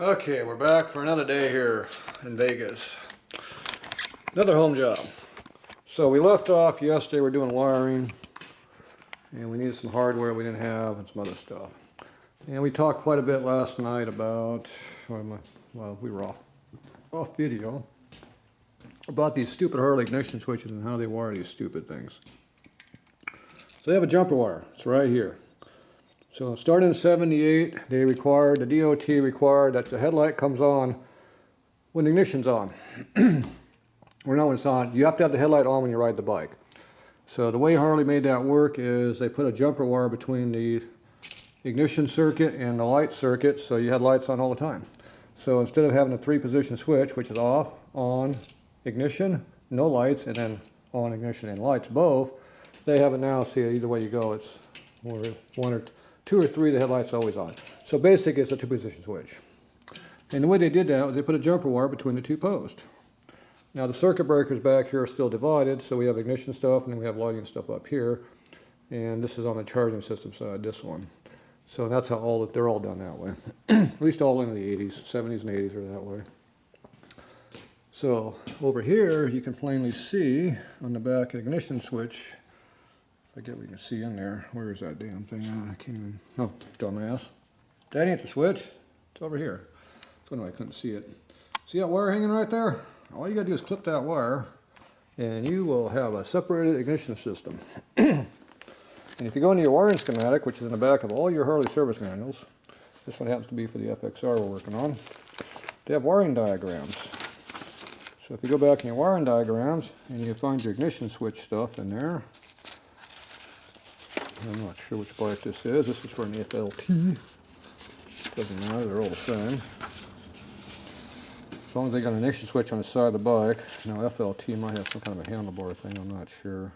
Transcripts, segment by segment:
Okay, we're back for another day here in Vegas. Another home job. So we left off yesterday, we're doing wiring, and we needed some hardware we didn't have and some other stuff. And we talked quite a bit last night about, well, we were off video, about these stupid Harley ignition switches and how they wire these stupid things. So they have a jumper wire, it's right here. So starting in '78, the DOT required that the headlight comes on when the ignition's on. Or not when it's on. You have to have the headlight on when you ride the bike. So the way Harley made that work is they put a jumper wire between the ignition circuit and the light circuit, so you had lights on all the time. So instead of having a 3-position switch, which is off, on, ignition, no lights, and then on, ignition, and lights both, they have it now. See, either way you go, it's one or two or three, the headlight's always on. So basically it's a 2-position switch. And the way they did that was they put a jumper wire between the two posts. Now the circuit breakers back here are still divided, so we have ignition stuff and then we have lighting stuff up here. And this is on the charging system side, this one. So that's how they're all done that way. At least all in the 80s, 70s and 80s are that way. So over here you can plainly see on the back ignition switch, I get what you can see in there. Where is that damn thing? I can't even. Oh, dumbass. That ain't the switch. It's over here. So anyway, I couldn't see it. See that wire hanging right there? All you gotta do is clip that wire and you will have a separated ignition system. And if you go into your wiring schematic, which is in the back of all your Harley service manuals, this one happens to be for the FXR we're working on, they have wiring diagrams. So if you go back in your wiring diagrams and you find your ignition switch stuff in there, I'm not sure which bike this is. This is for an FLT. Doesn't matter, they're all the same. As long as they got an ignition switch on the side of the bike. Now FLT might have some kind of a handlebar thing, I'm not sure.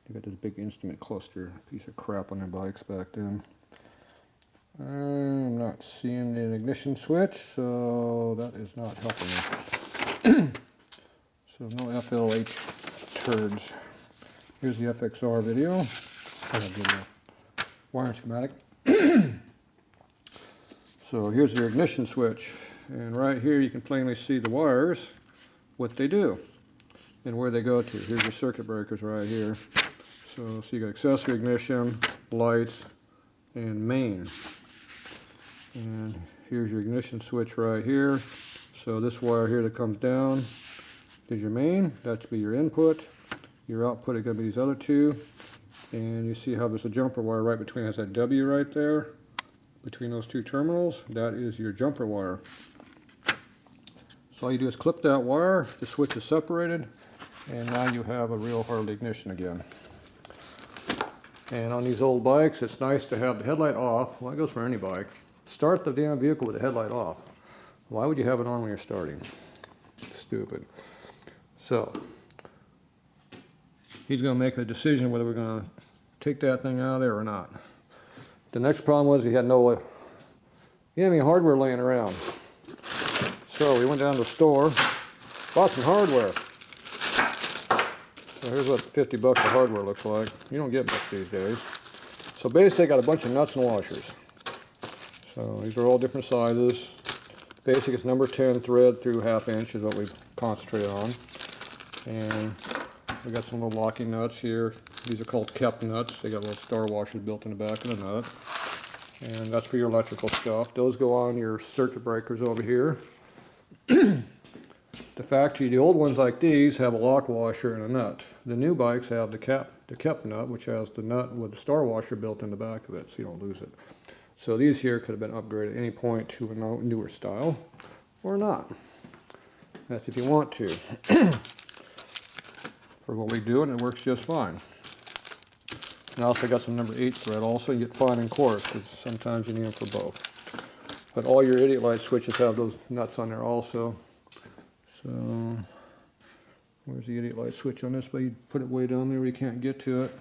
You got this big instrument cluster piece of crap on their bikes back then. I'm not seeing the ignition switch, so that is not helping me. So no FLH turds. Here's the FXR video. I'll give you a wiring schematic. So here's your ignition switch, and right here you can plainly see the wires, what they do, and where they go to. Here's your circuit breakers right here. So you got accessory ignition, lights, and main. And here's your ignition switch right here. So this wire here that comes down is your main. That's be your input. Your output is going to be these other two. And you see how there's a jumper wire right between, has that W right there, between those two terminals. That is your jumper wire. So all you do is clip that wire, the switch is separated, and now you have a real Harley ignition again. And on these old bikes, it's nice to have the headlight off. Well, it goes for any bike. Start the damn vehicle with the headlight off. Why would you have it on when you're starting? Stupid. So he's going to make a decision whether we're going to take that thing out of there or not. The next problem was he had any hardware laying around. So we went down to the store, bought some hardware. So here's what 50 bucks of hardware looks like. You don't get much these days. So basically I got a bunch of nuts and washers. So these are all different sizes. Basic is number 10 thread through 1/2 inch is what we've concentrated on. And we got some little locking nuts here. These are called kept nuts. They got little star washers built in the back of the nut. And that's for your electrical stuff. Those go on your circuit breakers over here. The factory, the old ones like these have a lock washer and a nut. The new bikes have the kept nut, which has the nut with the star washer built in the back of it, so you don't lose it. So these here could have been upgraded at any point to a newer style, or not. That's if you want to. For what we do, and it works just fine. And I also got some number 8 thread also. You get fine and coarse, because sometimes you need them for both. But all your idiot light switches have those nuts on there also. So where's the idiot light switch on this? But you put it way down there where you can't get to it.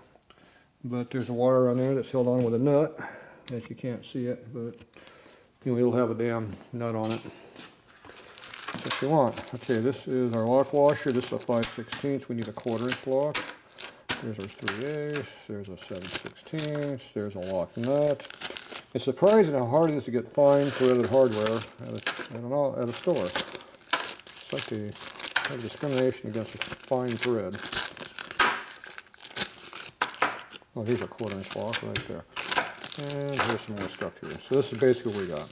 But there's a wire on there that's held on with a nut. As you can't see it, but you know, it'll have a damn nut on it. That's what you want. Okay, this is our lock washer. This is a 5/16. We need a 1/4 inch lock. There's our 3/8. There's a 7/16. There's a lock nut. It's surprising how hard it is to get fine threaded hardware at a store. It's like they have discrimination against a fine thread. Oh, here's a 1/4 inch block right there. And here's some more stuff here. So this is basically what we got.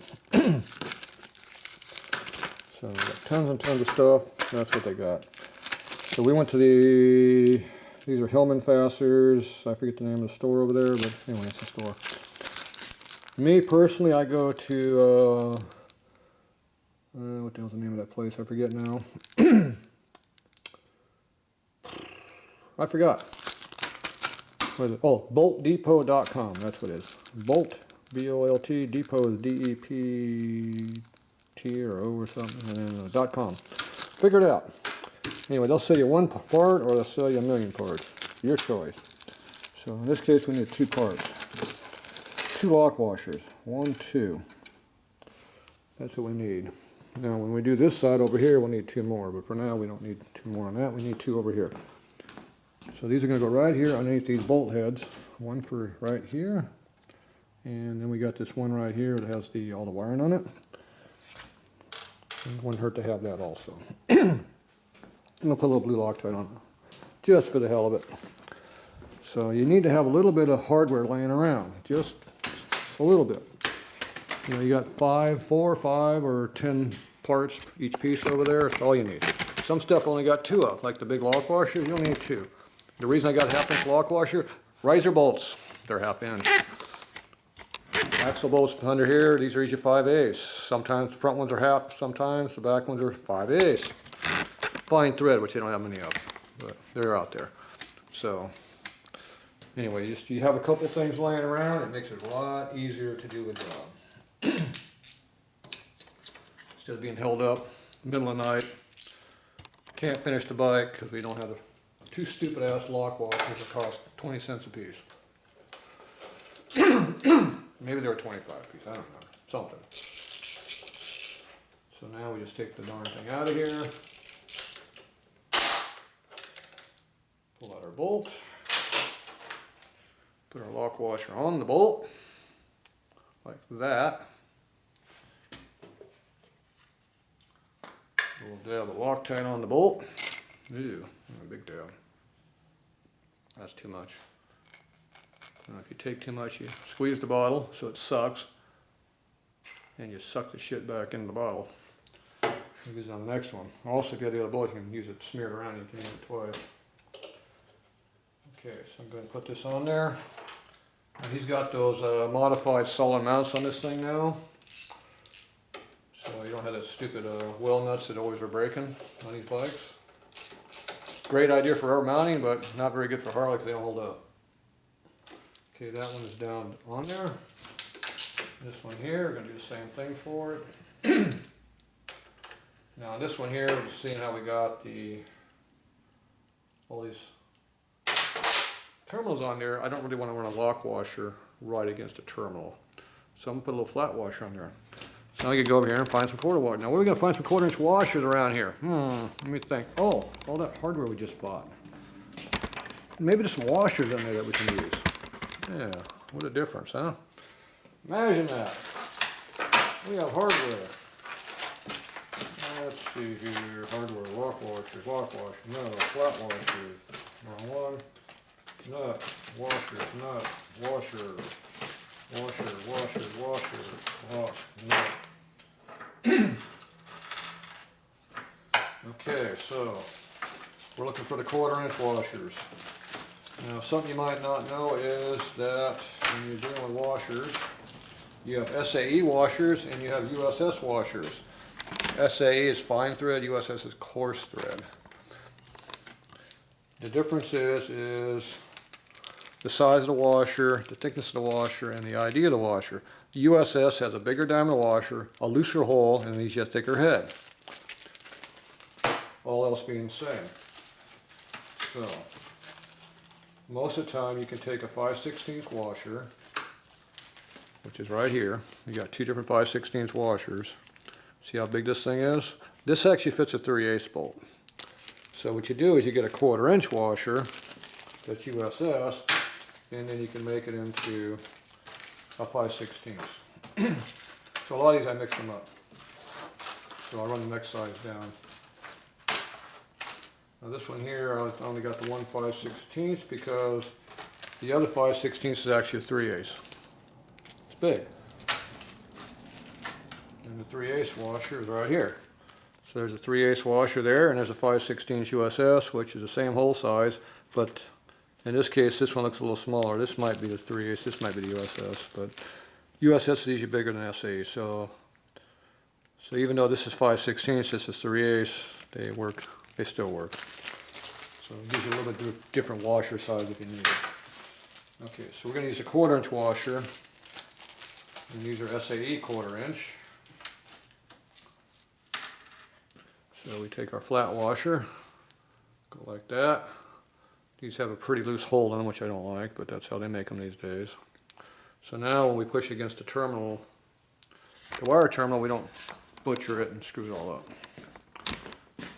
So we got tons and tons of stuff. That's what they got. So we went to these are Hillman fasteners. I forget the name of the store over there, but anyway, it's a store. Me personally, I go to, what the hell's the name of that place? I forget now. I forgot. What is it? Oh, boltdepot.com. That's what it is. Bolt, B-O-L-T, depot is D-E-P-T or O or something, and then .com. Figure it out. Anyway, they'll sell you one part or they'll sell you a million parts. Your choice. So in this case, we need 2 parts. 2 lock washers. 1, 2. That's what we need. Now, when we do this side over here, we'll need 2 more. But for now, we don't need 2 more on that. We need 2 over here. So these are going to go right here underneath these bolt heads. One for right here. And then we got this one right here that has all the wiring on it. It wouldn't hurt to have that also. I'm going to put a little blue Loctite on it, just for the hell of it. So you need to have a little bit of hardware laying around, just a little bit. You know, you got 4, 5, or 10 parts each piece over there. That's all you need. Some stuff only got 2 of, like the big lock washer. You only need 2. The reason I got 1/2 inch lock washer, riser bolts. They're 1/2 inch. Axle bolts under here. These are usually 5/8. Sometimes the front ones are 1/2. Sometimes the back ones are 5/8. Fine thread, which they don't have many of, but they're out there. So anyway, you have a couple things laying around. It makes it a lot easier to do a job. Instead of being held up middle of the night, can't finish the bike because we don't have the 2 stupid ass lock washers that cost 20 cents a piece. Maybe they were 25 a piece, I don't know, something. So now we just take the darn thing out of here. Pull out our bolt. Put our lock washer on the bolt, like that. A little dab of Loctite on the bolt. Ew, a big dab. That's too much. If you take too much, you squeeze the bottle so it sucks, and you suck the shit back into the bottle. Use it on the next one. Also, if you have the other bullet, you can use it smeared around. You can use it twice. Okay, so I'm going to put this on there. And he's got those modified solid mounts on this thing now. So you don't have that stupid wheel nuts that always are breaking on these bikes. Great idea for our mounting, but not very good for Harley because they don't hold up. Okay, that one is down on there. This one here, we're going to do the same thing for it. Now this one here, we're seeing how we got all these terminals on there. I don't really want to run a lock washer right against a terminal. So I'm going to put a little flat washer on there. So now I can go over here and find some 1/4 wash. Now where are we going to find some 1/4 inch washers around here? Let me think. Oh, all that hardware we just bought. Maybe there's some washers in there that we can use. Yeah, what a difference, huh? Imagine that. We have hardware. Let's see here. Hardware, lock washers, no, flat washers. Wrong one. Nut, washers, nut, washer, lock, nut. Okay, so we're looking for the 1/4 inch washers. Now, something you might not know is that when you're dealing with washers, you have SAE washers and you have USS washers. SAE is fine thread, USS is coarse thread. The difference is the size of the washer, the thickness of the washer, and the ID of the washer. The USS has a bigger diameter washer, a looser hole, and these have a thicker head. All else being the same. So, most of the time you can take a 5/16 washer, which is right here. You got 2 different 5/16 washers. See how big this thing is? This actually fits a 3/8 bolt. So what you do is you get a 1/4 inch washer that's USS, and then you can make it into a 5/16. So a lot of these I mix them up. So I'll run the next size down. Now this one here, I only got the 1 5/16 because the other 5/16 is actually a 3/8. It's big. And the 3/8 washer is right here. So there's a 3/8 washer there, and there's a 5/16 USS, which is the same hole size, but in this case, this one looks a little smaller. This might be the 3/8, this might be the USS, but USS is usually bigger than SAE. So even though this is 5/16, this is 3/8, they work. They still work. So it gives you a little bit different washer size if you need it. Okay, so we're going to use a 1/4 inch washer, and these are SAE 1/4 inch. So we take our flat washer, go like that. These have a pretty loose hole in them, which I don't like, but that's how they make them these days. So now when we push against the terminal, the wire terminal, we don't butcher it and screw it all up.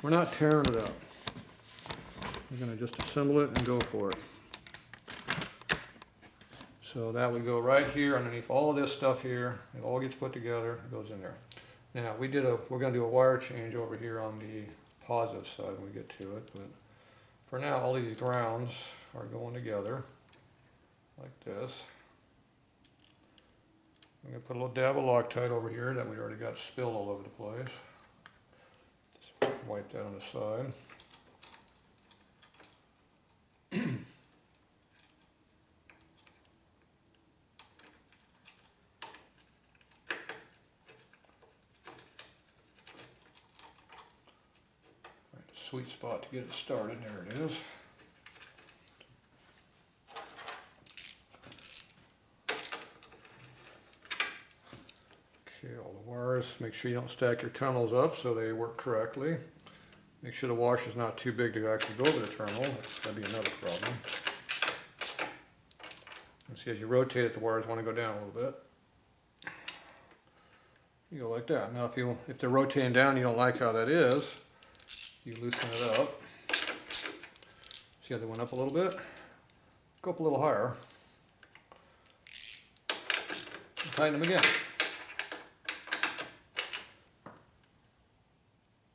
We're not tearing it up. We're going to just assemble it and go for it. So that would go right here underneath all of this stuff here. It all gets put together, it goes in there. Now we're going to do a wire change over here on the positive side when we get to it. But for now, all these grounds are going together like this. I'm going to put a little dab of Loctite over here that we already got spilled all over the place. Just wipe that on the side. Find a sweet spot to get it started. There it is. Okay, all the wires. Make sure you don't stack your terminals up so they work correctly. Make sure the washer's not too big to actually go over the terminal. That'd be another problem. And see, as you rotate it, the wires want to go down a little bit. You go like that. Now, if they're rotating down, you don't like how that is, you loosen it up. See how they went up a little bit? Go up a little higher. And tighten them again.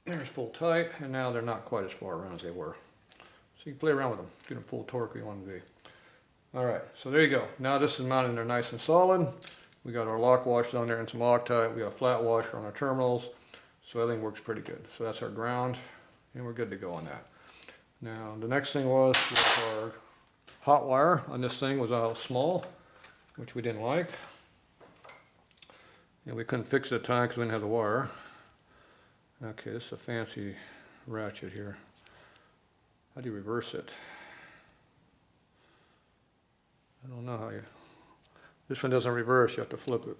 There's full tight, and now they're not quite as far around as they were. So you can play around with them, get them full torque where you want them to be. Alright, so there you go. Now this is mounted there nice and solid. We got our lock washers on there and some Loctite. We got a flat washer on our terminals. So everything works pretty good. So that's our ground, and we're good to go on that. Now the next thing was our hot wire on this thing was all small, which we didn't like. And we couldn't fix it at the time because we didn't have the wire. Okay, this is a fancy ratchet here. How do you reverse it? I don't know how you... This one doesn't reverse, you have to flip it.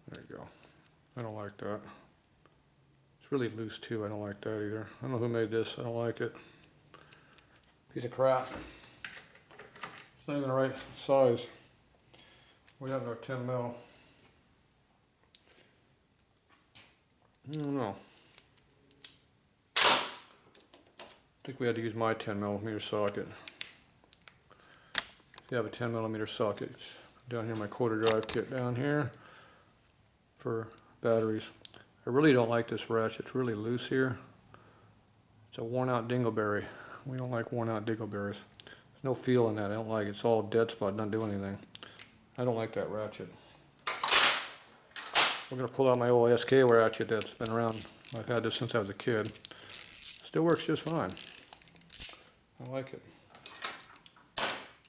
There you go. I don't like that. It's really loose too, I don't like that either. I don't know who made this, I don't like it. Piece of crap. It's not even the right size. We have our 10 mil. I don't know. I think we had to use my 10 millimeter socket. You have a 10 millimeter socket down here, my quarter drive kit down here for batteries. I really don't like this ratchet. It's really loose here. It's a worn out dingleberry. We don't like worn out dingleberries. There's no feel in that. I don't like it. It's all dead spot, doesn't do anything. I don't like that ratchet. We're going to pull out my old SK ratchet that's been around. I've had this since I was a kid. Still works just fine. I like it.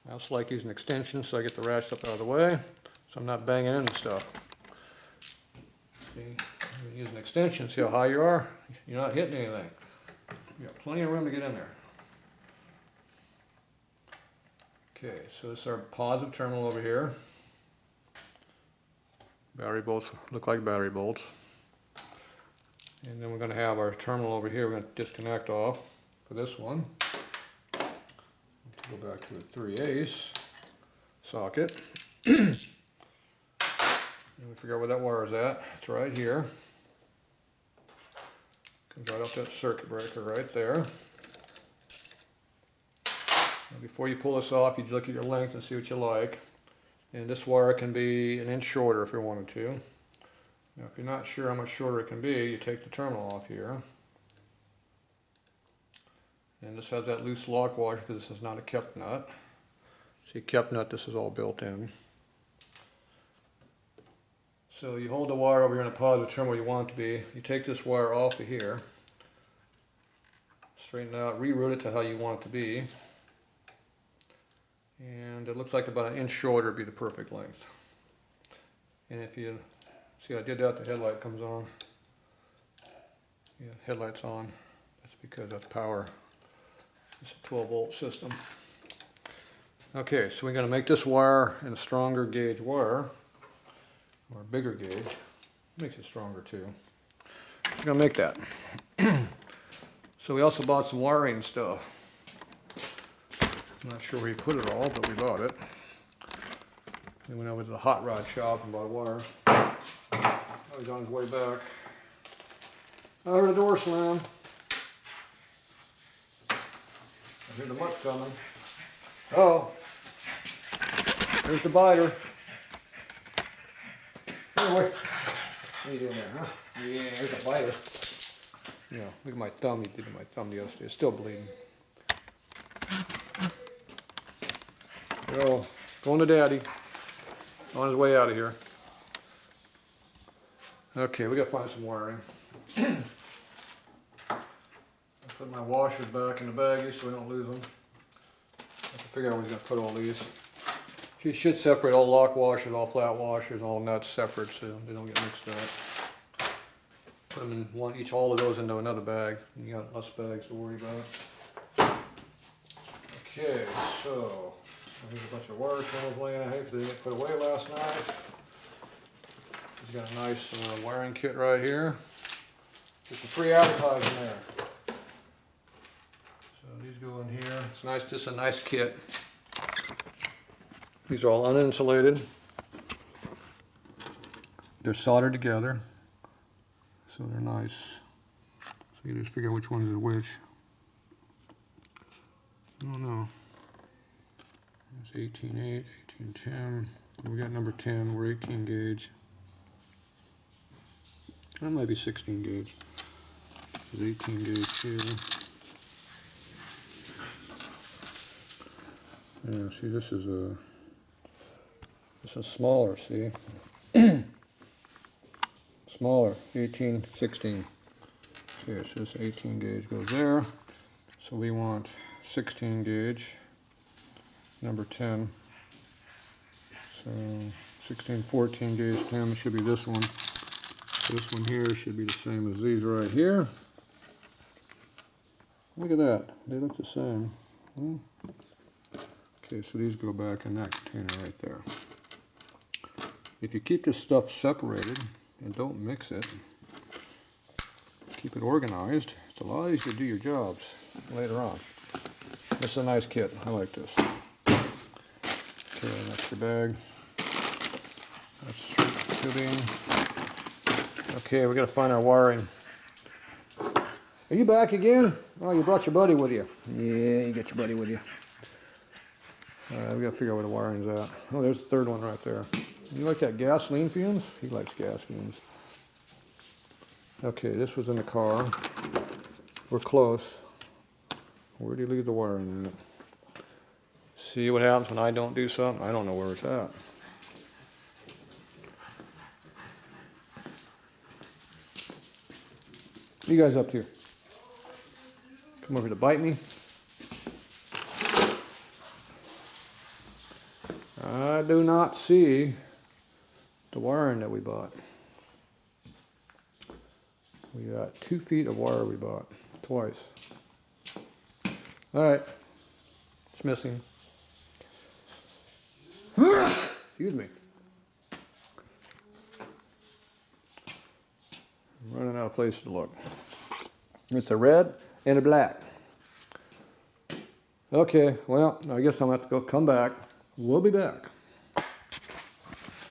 I also like using extensions so I get the ratchet up out of the way so I'm not banging into stuff. See, you use an extension, see how high you are? You're not hitting anything. You got plenty of room to get in there. Okay, so this is our positive terminal over here. Battery bolts look like battery bolts. And then we're going to have our terminal over here we're going to disconnect off for this one. Go back to a 3/8 socket. And we figure out where that wire is at. It's right here. Comes right off that circuit breaker right there. And before you pull this off, you look at your length and see what you like. And this wire can be an inch shorter if you wanted to. Now, if you're not sure how much shorter it can be, you take the terminal off here. And this has that loose lock washer because this is not a kept nut. See, kept nut, this is all built in. So you hold the wire over here in a positive terminal you want it to be. You take this wire off of here, straighten it out, reroute it to how you want it to be. And it looks like about an inch shorter would be the perfect length. And if you see I did that, the headlight comes on. Yeah, headlight's on. That's because that's power. It's a 12-volt system. Okay, so we're going to make this wire in a stronger gauge wire, or a bigger gauge. Makes it stronger too. We're going to make that. So we also bought some wiring stuff. I'm not sure where he put it all, but we bought it. We went over to the hot rod shop and bought a wire. Oh, he's on his way back. I heard the door slam. I hear the mutt coming. Oh, there's the biter. Anyway, what are you doing there, huh? Yeah, there's a biter. Yeah, look at my thumb. He did my thumb the other day. It's still bleeding. So, going to Daddy. On his way out of here. Okay, we gotta find some wiring. I put my washers back in the baggie so we don't lose them. I have to figure out where he's gonna put all these. You should separate all lock washers, all flat washers, all nuts separate so they don't get mixed up. Put them in one, all of those into another bag. And you got less bags to worry about. Okay, so here's a bunch of wire channels laying out here because they didn't get put away last night. He's got a nice wiring kit right here. Just a free advertising there. So these go in here. It's nice, just a nice kit. These are all uninsulated. They're soldered together, so they're nice. So you just figure out which ones are which. I don't know. It's 18.8, 18.10. We got number 10. We're 18 gauge. That might be 16 gauge. It's 18 gauge here. Yeah, see, this is smaller, see? Smaller, 18, 16. Here, so this 18 gauge goes there. So we want 16 gauge, number 10. So 16, 14 gauge 10 should be this one. This one here should be the same as these right here. Look at that, they look the same. Okay, so these go back in that container right there. If you keep this stuff separated and don't mix it, keep it organized, it's a lot easier to do your jobs later on. This is a nice kit, I like this. Okay, that's your bag. That's tubing. Okay, we gotta find our wiring. Are you back again? Oh, you brought your buddy with you. Yeah, you got your buddy with you. Alright, we gotta figure out where the wiring's at. Oh, there's the third one right there. You like that gasoline fumes? He likes gas fumes. Okay, this was in the car. We're close. Where do you leave the wiring at? See what happens when I don't do something? I don't know where it's at. What are you guys up to? Come over to bite me? I do not see the wiring that we bought. We got 2 feet of wire we bought twice. Alright, it's missing. Excuse me. I'm running out of place to look. It's a red and a black. Okay, well, I guess I'm going to have to go come back. We'll be back.